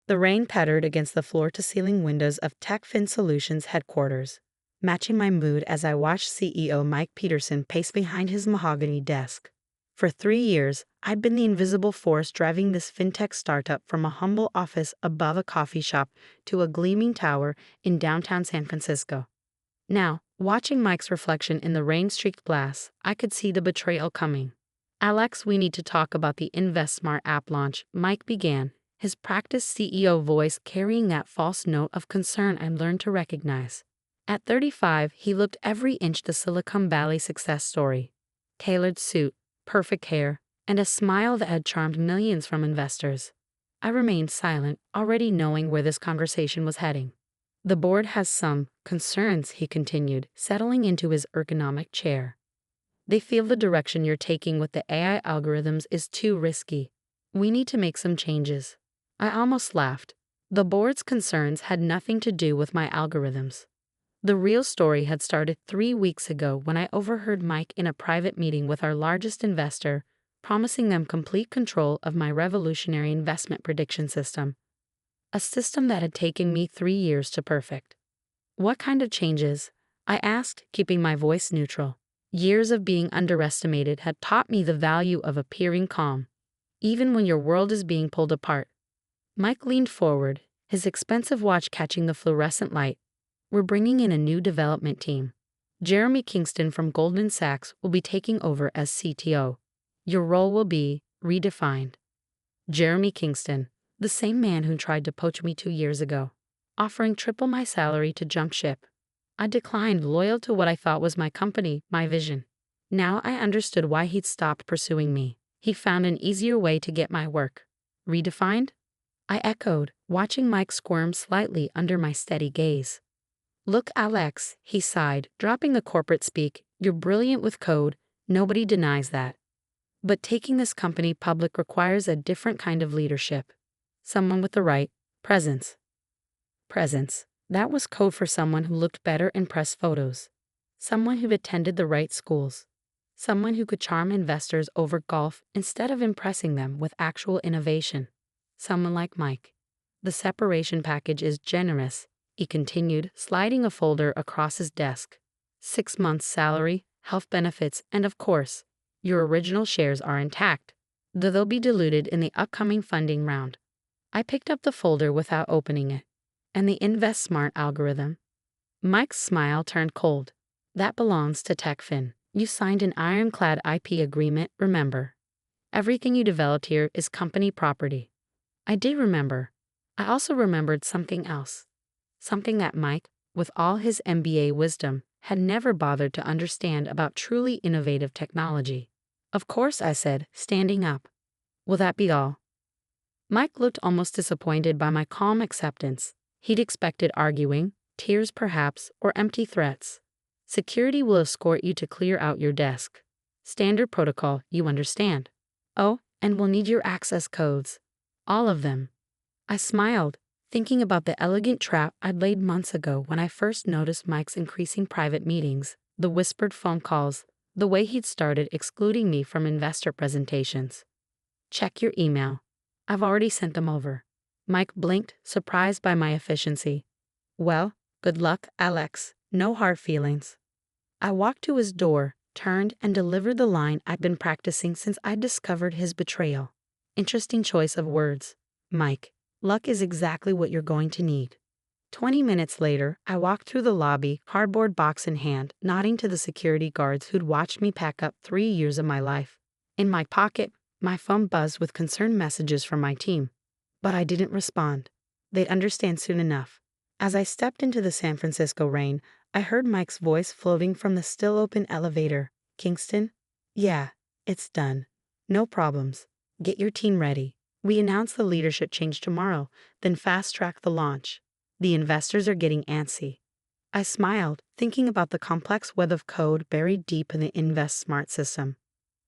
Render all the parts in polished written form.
The rain pattered against the floor-to-ceiling windows of TechFin Solutions headquarters, matching my mood as I watched CEO Mike Peterson pace behind his mahogany desk. For 3 years, I'd been the invisible force driving this fintech startup from a humble office above a coffee shop to a gleaming tower in downtown San Francisco. Now, watching Mike's reflection in the rain-streaked glass, I could see the betrayal coming. "Alex, we need to talk about the InvestSmart app launch," Mike began, his practiced CEO voice carrying that false note of concern I learned to recognize. At 35, he looked every inch the Silicon Valley success story. Tailored suit, perfect hair, and a smile that had charmed millions from investors. I remained silent, already knowing where this conversation was heading. "The board has some concerns," he continued, settling into his ergonomic chair. "They feel the direction you're taking with the AI algorithms is too risky. We need to make some changes." I almost laughed. The board's concerns had nothing to do with my algorithms. The real story had started 3 weeks ago when I overheard Mike in a private meeting with our largest investor, promising them complete control of my revolutionary investment prediction system. A system that had taken me 3 years to perfect. "What kind of changes?" I asked, keeping my voice neutral. Years of being underestimated had taught me the value of appearing calm, even when your world is being pulled apart. Mike leaned forward, his expensive watch catching the fluorescent light. "We're bringing in a new development team. Jeremy Kingston from Goldman Sachs will be taking over as CTO. Your role will be redefined." Jeremy Kingston, the same man who tried to poach me 2 years ago, offering triple my salary to jump ship. I declined, loyal to what I thought was my company, my vision. Now I understood why he'd stopped pursuing me. He found an easier way to get my work. "Redefined?" I echoed, watching Mike squirm slightly under my steady gaze. "Look, Alex," he sighed, dropping the corporate speak, "you're brilliant with code, nobody denies that. But taking this company public requires a different kind of leadership. Someone with the right presence." Presence. That was code for someone who looked better in press photos. Someone who attended the right schools. Someone who could charm investors over golf instead of impressing them with actual innovation. Someone like Mike. "The separation package is generous," he continued, sliding a folder across his desk. 6 months' salary, health benefits, and of course, your original shares are intact, though they'll be diluted in the upcoming funding round. I picked up the folder without opening it. "And the InvestSmart algorithm?" Mike's smile turned cold. "That belongs to TechFin. You signed an ironclad IP agreement, remember? Everything you developed here is company property." I did remember. I also remembered something else. Something that Mike, with all his MBA wisdom, had never bothered to understand about truly innovative technology. "Of course," I said, standing up. "Will that be all?" Mike looked almost disappointed by my calm acceptance. He'd expected arguing, tears perhaps, or empty threats. "Security will escort you to clear out your desk. Standard protocol, you understand. Oh, and we'll need your access codes. All of them." I smiled, thinking about the elegant trap I'd laid months ago when I first noticed Mike's increasing private meetings, the whispered phone calls, the way he'd started excluding me from investor presentations. "Check your email. I've already sent them over." Mike blinked, surprised by my efficiency. "Well, good luck, Alex. No hard feelings." I walked to his door, turned, and delivered the line I'd been practicing since I'd discovered his betrayal. Interesting choice of words. "Mike, luck is exactly what you're going to need." 20 minutes later, I walked through the lobby, cardboard box in hand, nodding to the security guards who'd watched me pack up 3 years of my life. In my pocket, my phone buzzed with concerned messages from my team. But I didn't respond. They'd understand soon enough. As I stepped into the San Francisco rain, I heard Mike's voice floating from the still open elevator. "Kingston? Yeah, it's done. No problems. Get your team ready. We announce the leadership change tomorrow, then fast-track the launch. The investors are getting antsy." I smiled, thinking about the complex web of code buried deep in the InvestSmart system.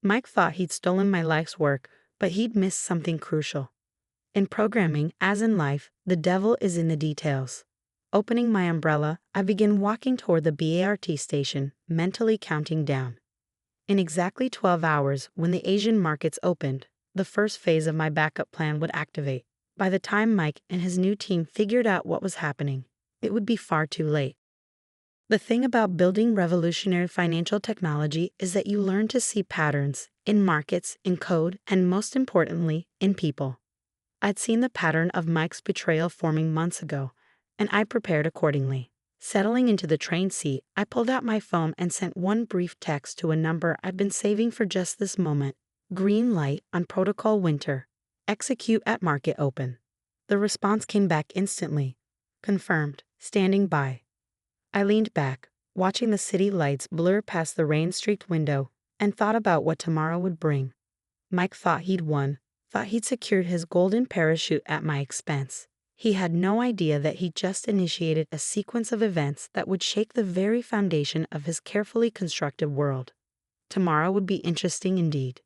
Mike thought he'd stolen my life's work, but he'd missed something crucial. In programming, as in life, the devil is in the details. Opening my umbrella, I began walking toward the BART station, mentally counting down. In exactly 12 hours, when the Asian markets opened, the first phase of my backup plan would activate. By the time Mike and his new team figured out what was happening, it would be far too late. The thing about building revolutionary financial technology is that you learn to see patterns in markets, in code, and most importantly, in people. I'd seen the pattern of Mike's betrayal forming months ago, and I prepared accordingly. Settling into the train seat, I pulled out my phone and sent one brief text to a number I've been saving for just this moment. Green light on protocol winter. Execute at market open. The response came back instantly. Confirmed. Standing by. I leaned back, watching the city lights blur past the rain-streaked window, and thought about what tomorrow would bring. Mike thought he'd won, thought he'd secured his golden parachute at my expense. He had no idea that he'd just initiated a sequence of events that would shake the very foundation of his carefully constructed world. Tomorrow would be interesting indeed.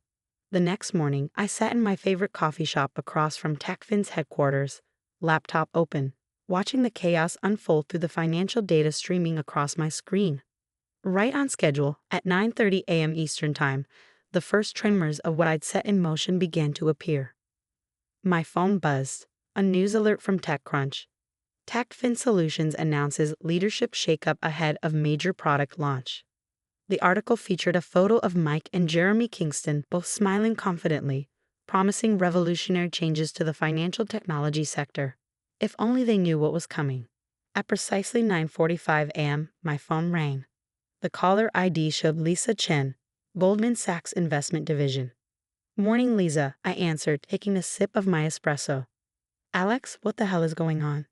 The next morning, I sat in my favorite coffee shop across from TechFin's headquarters, laptop open, watching the chaos unfold through the financial data streaming across my screen. Right on schedule, at 9:30 a.m. Eastern Time, the first tremors of what I'd set in motion began to appear. My phone buzzed, a news alert from TechCrunch. TechFin Solutions announces leadership shakeup ahead of major product launch. The article featured a photo of Mike and Jeremy Kingston both smiling confidently, promising revolutionary changes to the financial technology sector. If only they knew what was coming. At precisely 9:45 a.m., my phone rang. The caller ID showed Lisa Chen, Goldman Sachs Investment Division. "Morning, Lisa," I answered, taking a sip of my espresso. "Alex, what the hell is going on?"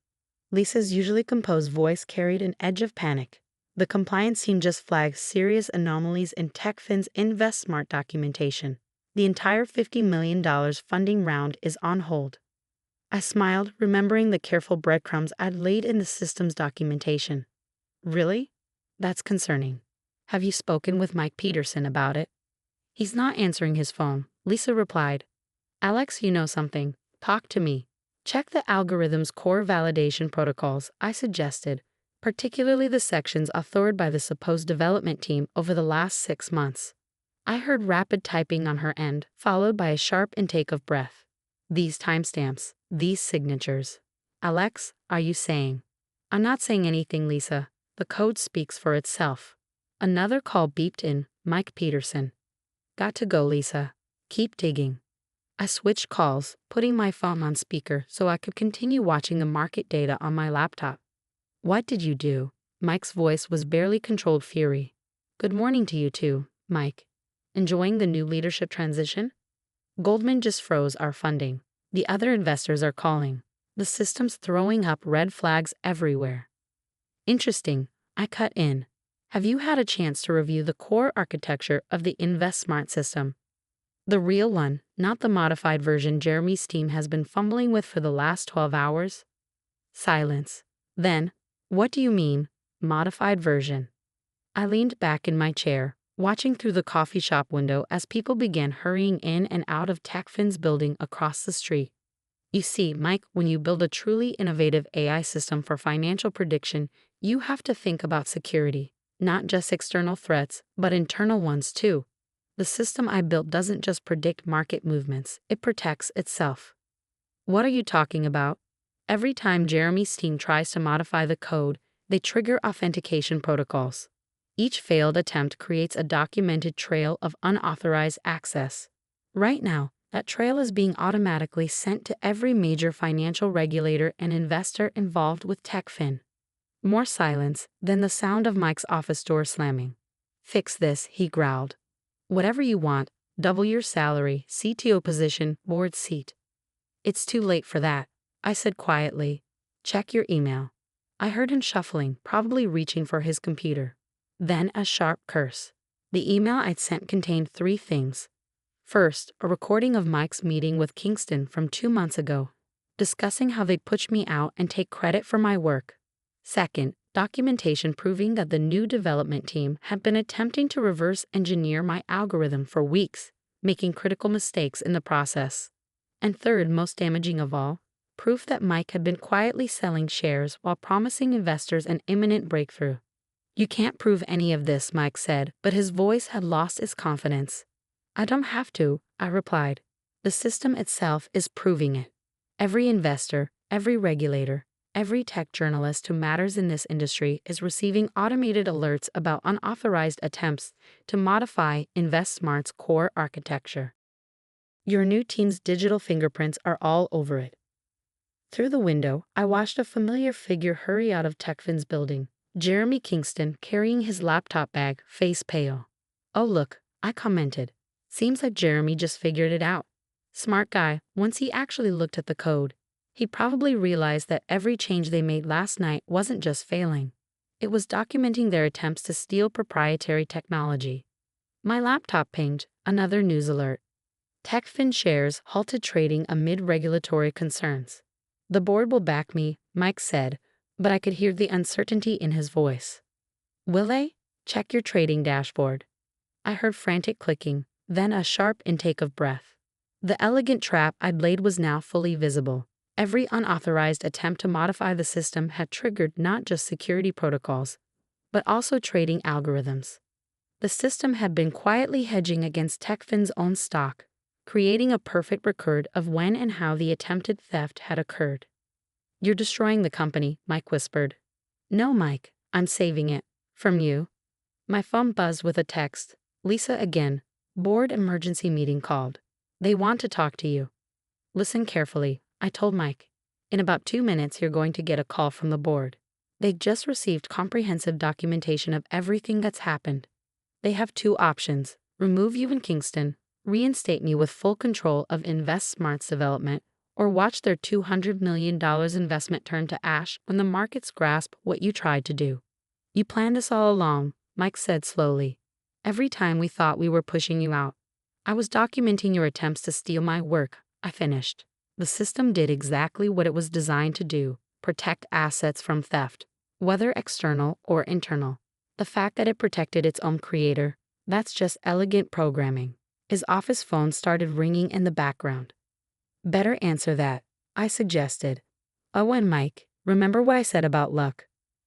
Lisa's usually composed voice carried an edge of panic. The compliance team just flagged serious anomalies in TechFin's InvestSmart documentation. The entire $50 million funding round is on hold. I smiled, remembering the careful breadcrumbs I'd laid in the system's documentation. "Really? That's concerning. Have you spoken with Mike Peterson about it?" "He's not answering his phone," Lisa replied. "Alex, you know something. Talk to me. Check the algorithm's core validation protocols," I suggested, particularly the sections authored by the supposed development team over the last 6 months. I heard rapid typing on her end, followed by a sharp intake of breath. These timestamps, these signatures. "Alex, are you saying?" "I'm not saying anything, Lisa. The code speaks for itself." Another call beeped in. Mike Peterson. "Got to go, Lisa. Keep digging." I switched calls, putting my phone on speaker so I could continue watching the market data on my laptop. "What did you do?" Mike's voice was barely controlled fury. "Good morning to you too, Mike. Enjoying the new leadership transition?" "Goldman just froze our funding. The other investors are calling. The system's throwing up red flags everywhere." "Interesting," I cut in. "Have you had a chance to review the core architecture of the InvestSmart system? The real one, not the modified version Jeremy's team has been fumbling with for the last 12 hours?" Silence. Then, "What do you mean, modified version?" I leaned back in my chair, watching through the coffee shop window as people began hurrying in and out of TechFin's building across the street. "You see, Mike, when you build a truly innovative AI system for financial prediction, you have to think about security, not just external threats, but internal ones too. The system I built doesn't just predict market movements, it protects itself." "What are you talking about?" "Every time Jeremy's team tries to modify the code, they trigger authentication protocols. Each failed attempt creates a documented trail of unauthorized access. Right now, that trail is being automatically sent to every major financial regulator and investor involved with TechFin." More silence, then the sound of Mike's office door slamming. "Fix this," he growled. "Whatever you want, double your salary, CTO position, board seat." "It's too late for that," I said quietly. "Check your email." I heard him shuffling, probably reaching for his computer. Then a sharp curse. The email I'd sent contained 3 things. First, a recording of Mike's meeting with Kingston from 2 months ago, discussing how they'd push me out and take credit for my work. Second, documentation proving that the new development team had been attempting to reverse engineer my algorithm for weeks, making critical mistakes in the process. And third, most damaging of all, proof that Mike had been quietly selling shares while promising investors an imminent breakthrough. "You can't prove any of this," Mike said, but his voice had lost its confidence. "I don't have to," I replied. "The system itself is proving it." Every investor, every regulator, every tech journalist who matters in this industry is receiving automated alerts about unauthorized attempts to modify InvestSmart's core architecture. Your new team's digital fingerprints are all over it. Through the window, I watched a familiar figure hurry out of TechFin's building, Jeremy Kingston carrying his laptop bag, face pale. "Oh look," I commented. "Seems like Jeremy just figured it out. Smart guy." Once he actually looked at the code, he probably realized that every change they made last night wasn't just failing. It was documenting their attempts to steal proprietary technology. My laptop pinged, another news alert. TechFin shares halted trading amid regulatory concerns. "The board will back me," Mike said, but I could hear the uncertainty in his voice. "Will they? Check your trading dashboard." I heard frantic clicking, then a sharp intake of breath. The elegant trap I'd laid was now fully visible. Every unauthorized attempt to modify the system had triggered not just security protocols, but also trading algorithms. The system had been quietly hedging against TechFin's own stock, creating a perfect record of when and how the attempted theft had occurred. "You're destroying the company," Mike whispered. "No, Mike, I'm saving it. From you." My phone buzzed with a text. "Lisa again. Board emergency meeting called. They want to talk to you." "Listen carefully," I told Mike. "In about 2 minutes you're going to get a call from the board. They just received comprehensive documentation of everything that's happened. They have 2 options: remove you and Kingston, reinstate me with full control of InvestSmart's development, or watch their $200 million investment turn to ash when the markets grasp what you tried to do." "You planned this all along," Mike said slowly. "Every time we thought we were pushing you out, I was documenting your attempts to steal my work," I finished. "The system did exactly what it was designed to do: protect assets from theft, whether external or internal. The fact that it protected its own creator, that's just elegant programming." His office phone started ringing in the background. "Better answer that," I suggested. "Oh, and Mike, remember what I said about luck?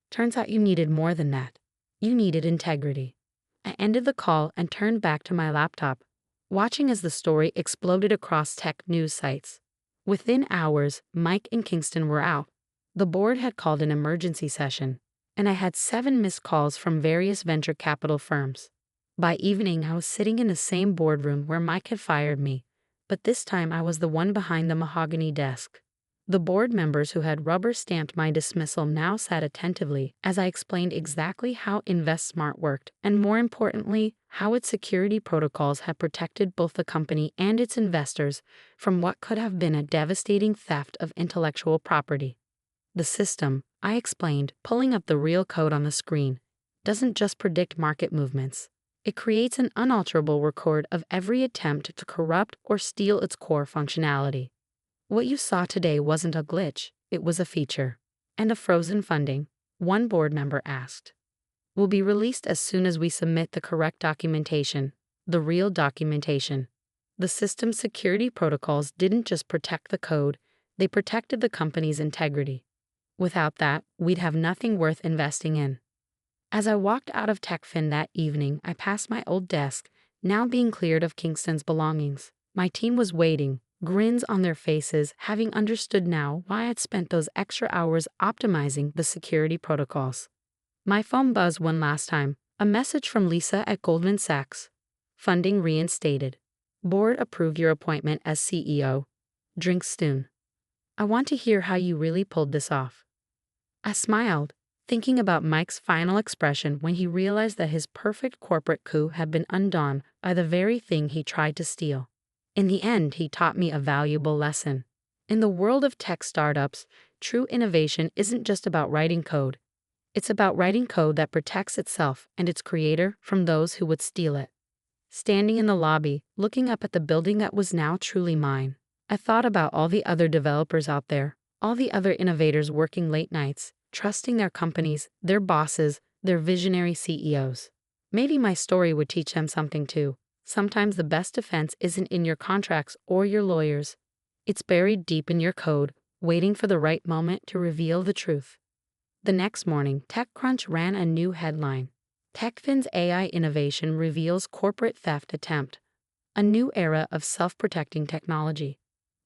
Turns out you needed more than that. You needed integrity." I ended the call and turned back to my laptop, watching as the story exploded across tech news sites. Within hours, Mike and Kingston were out. The board had called an emergency session, and I had 7 missed calls from various venture capital firms. By evening, I was sitting in the same boardroom where Mike had fired me, but this time I was the one behind the mahogany desk. The board members who had rubber-stamped my dismissal now sat attentively as I explained exactly how InvestSmart worked, and more importantly, how its security protocols had protected both the company and its investors from what could have been a devastating theft of intellectual property. "The system," I explained, pulling up the real code on the screen, "doesn't just predict market movements. It creates an unalterable record of every attempt to corrupt or steal its core functionality. What you saw today wasn't a glitch, it was a feature." "And a frozen funding?" one board member asked. "Will be released as soon as we submit the correct documentation, the real documentation." The system's security protocols didn't just protect the code, they protected the company's integrity. Without that, we'd have nothing worth investing in. As I walked out of TechFin that evening, I passed my old desk, now being cleared of Kingston's belongings. My team was waiting, grins on their faces, having understood now why I'd spent those extra hours optimizing the security protocols. My phone buzzed one last time, a message from Lisa at Goldman Sachs. "Funding reinstated. Board approved your appointment as CEO. Drink soon. I want to hear how you really pulled this off." I smiled, thinking about Mike's final expression when he realized that his perfect corporate coup had been undone by the very thing he tried to steal. In the end, he taught me a valuable lesson. In the world of tech startups, true innovation isn't just about writing code. It's about writing code that protects itself and its creator from those who would steal it. Standing in the lobby, looking up at the building that was now truly mine, I thought about all the other developers out there, all the other innovators working late nights, trusting their companies, their bosses, their visionary CEOs. Maybe my story would teach them something too. Sometimes the best defense isn't in your contracts or your lawyers. It's buried deep in your code, waiting for the right moment to reveal the truth. The next morning, TechCrunch ran a new headline. TechFin's AI innovation reveals corporate theft attempt. A new era of self-protecting technology.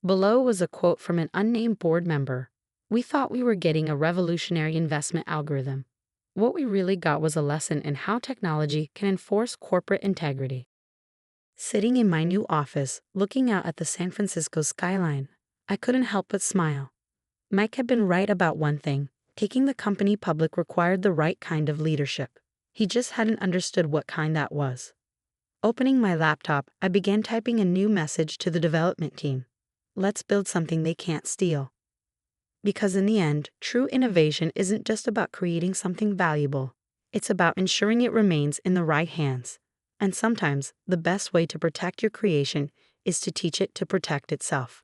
Below was a quote from an unnamed board member. "We thought we were getting a revolutionary investment algorithm. What we really got was a lesson in how technology can enforce corporate integrity." Sitting in my new office, looking out at the San Francisco skyline, I couldn't help but smile. Mike had been right about one thing: taking the company public required the right kind of leadership. He just hadn't understood what kind that was. Opening my laptop, I began typing a new message to the development team. Let's build something they can't steal. Because in the end, true innovation isn't just about creating something valuable. It's about ensuring it remains in the right hands. And sometimes, the best way to protect your creation is to teach it to protect itself.